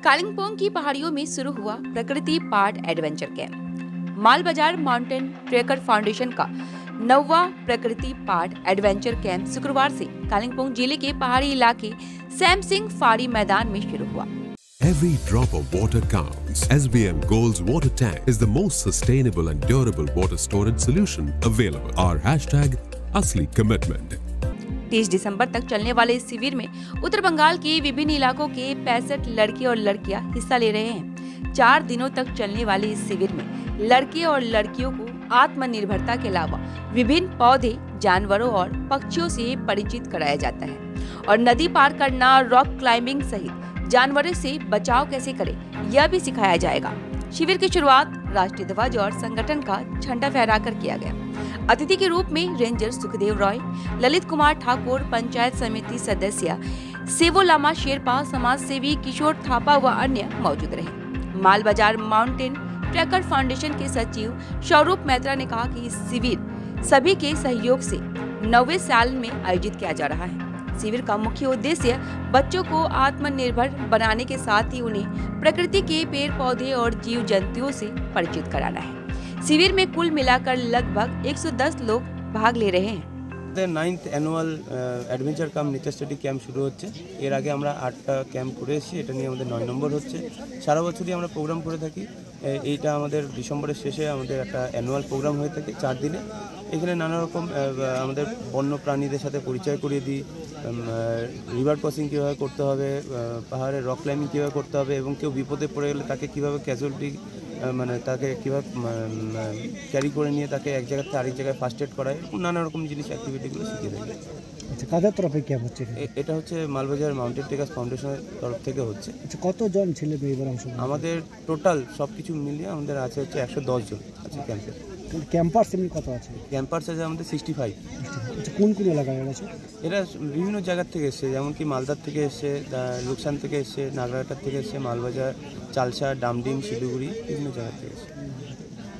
कालिम्पोंग की पहाड़ियों में शुरू हुआ प्रकृति पार्ट एडवेंचर कैंप। माल बाजार माउंटेन ट्रेकर फाउंडेशन का 9वां प्रकृति पार्ट एडवेंचर कैंप शुक्रवार से कालिम्पोंग जिले के पहाड़ी इलाके सैमसिंग फाड़ी मैदान में शुरू हुआ। Every drop of water counts. SBM Gold's water tank is the most sustainable and durable water storage solution available. Our hashtag असली commitment. 30 दिसंबर तक चलने वाले इस शिविर में उत्तर बंगाल के विभिन्न इलाकों के 65 लड़के और लड़कियां हिस्सा ले रहे हैं। 4 दिनों तक चलने वाले इस शिविर में लड़के और लड़कियों को आत्मनिर्भरता के अलावा विभिन्न पौधे, जानवरों और पक्षियों से परिचित कराया जाता है और नदी पार करना, रॉक क्लाइंबिंग सहित जानवरों से बचाव कैसे करें, यह भी सिखाया जाएगा। शिविर की शुरुआत राष्ट्रीय ध्वज और संगठन का झंडा फहराकर किया गया। अतिथि के रूप में रेंजर सुखदेव रॉय, ललित कुमार ठाकुर, पंचायत समिति सदस्य सेवो लामा शेरपा, समाज सेवी किशोर थापा व अन्य मौजूद रहे। माल बाजार माउंटेन ट्रेकर फाउंडेशन के सचिव स्वरूप मैत्रा ने कहा कि इस शिविर सभी के सहयोग से 9वें साल में आयोजित किया जा रहा है। शिविर का मुख्य उद्देश्य बच्चों को आत्मनिर्भर बनाने के साथ ही उन्हें प्रकृति के पेड़ पौधे और जीव जंतुओं से परिचित कराना है। शिविर में कुल मिलाकर लगभग 110 लोग भाग ले रहे हैं। 9th অ্যানুয়াল অ্যাডভেঞ্চার কাম নেচার স্টাডি ক্যাম্প শুরু হচ্ছে। এর আগে আমরা 8টা ক্যাম্প করে এসেছি, এটা নিয়ে আমাদের 9 নম্বর হচ্ছে। সারা বছরই আমরা প্রোগ্রাম করে থাকি। এইটা আমাদের ডিসেম্বরের শেষে আমাদের একটা অ্যানুয়াল প্রোগ্রাম হয়ে থাকে 4 দিনে। এখানে নানা রকম আমাদের বন্য প্রাণীদের সাথে পরিচয় করিয়ে দিই, রিভার ক্রসিং কীভাবে করতে হবে, পাহাড়ে রক ক্লাইম্বিং কীভাবে করতে হবে এবং কেউ বিপদে পড়ে গেলে তাকে কীভাবে ক্যাজুয়ালিটি মানে তাকে কীভাবে ক্যারি করে নিয়ে তাকে এক জায়গা থেকে আরেক জায়গায় ফার্স্ট এড করায়, নানা রকম জিনিস অ্যাক্টিভিটিগুলো শিখিয়ে দেয়। আচ্ছা, কাদের তরফে ক্যাম্প হচ্ছে? এটা হচ্ছে মালবাজার মাউন্টেন ট্রেকার্স ফাউন্ডেশনের তরফ থেকে হচ্ছে। আচ্ছা, কতজন ছেলে মেয়ে এবার অংশ? আমাদের টোটাল সব কিছু মিলিয়ে আমাদের আছে হচ্ছে 110 জন আছে ক্যাম্পে। ক্যাম্পার্স এমনি কত আছে? ক্যাম্পার্স আছে আমাদের 65। আচ্ছা, কোন কোন এলাকায় আছে? এরা বিভিন্ন জায়গার থেকে এসছে, যেমন কি মালদার থেকে এসছে, লুকসান থেকে এসছে, নাগরাটার থেকে এসছে, মালবাজার, চালসা, ডামডিম, শিলিগুড়ি, বিভিন্ন জায়গা থেকে এসছে।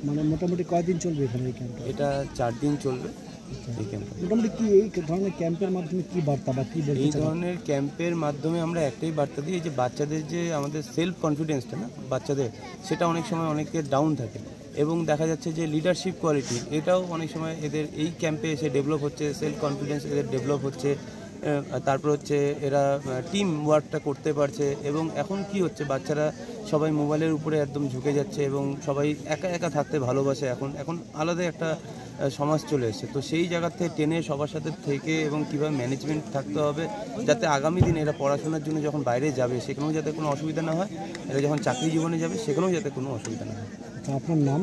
মানে মোটামুটি কয়দিন চলবে এখানে এই ক্যাম্পটা? এটা 4 দিন চলবে এই ক্যাম্পটা। মোটামুটি কি এই ধরনের ক্যাম্পের মাধ্যমে কি বার্তা বা কি বলতে? এই ধরনের ক্যাম্পের মাধ্যমে আমরা একটাই বার্তা দিই যে বাচ্চাদের যে আমাদের সেলফ কনফিডেন্সটা না বাচ্চাদের, সেটা অনেক সময় অনেকের ডাউন থাকে এবং দেখা যাচ্ছে যে লিডারশিপ কোয়ালিটি এটাও অনেক সময় এদের এই ক্যাম্পে এসে ডেভেলপ হচ্ছে, সেলফ কনফিডেন্স এদের ডেভেলপ হচ্ছে। তারপর হচ্ছে এরা টিম ওয়ার্কটা করতে পারছে এবং এখন কি হচ্ছে বাচ্চারা সবাই মোবাইলের উপরে একদম ঝুঁকে যাচ্ছে এবং সবাই একা একা থাকতে ভালোবাসে। এখন আলাদা একটা সমাজ চলে এসেছে, তো সেই জায়গা থেকে টেনে সবার সাথে থেকে এবং কীভাবে ম্যানেজমেন্ট থাকতে হবে যাতে আগামী দিনে এরা পড়াশোনার জন্য যখন বাইরে যাবে সেখানেও যাতে কোনো অসুবিধা না হয়, এরা যখন চাকরি জীবনে যাবে সেখানেও যাতে কোনো অসুবিধা না হয়। আপনার নাম?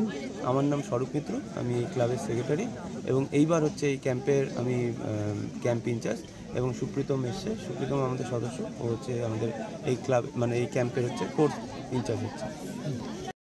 আমার নাম স্বরূপ মিত্র, আমি এই ক্লাবের সেক্রেটারি এবং এইবার হচ্ছে এই ক্যাম্পের আমি ক্যাম্প ইনচার্জ এবং সুপ্রীতম এসছে। সুপ্রীতম আমাদের সদস্য, ও হচ্ছে আমাদের এই ক্লাব মানে এই ক্যাম্পের হচ্ছে কোর্স ইনচার্জ হচ্ছে।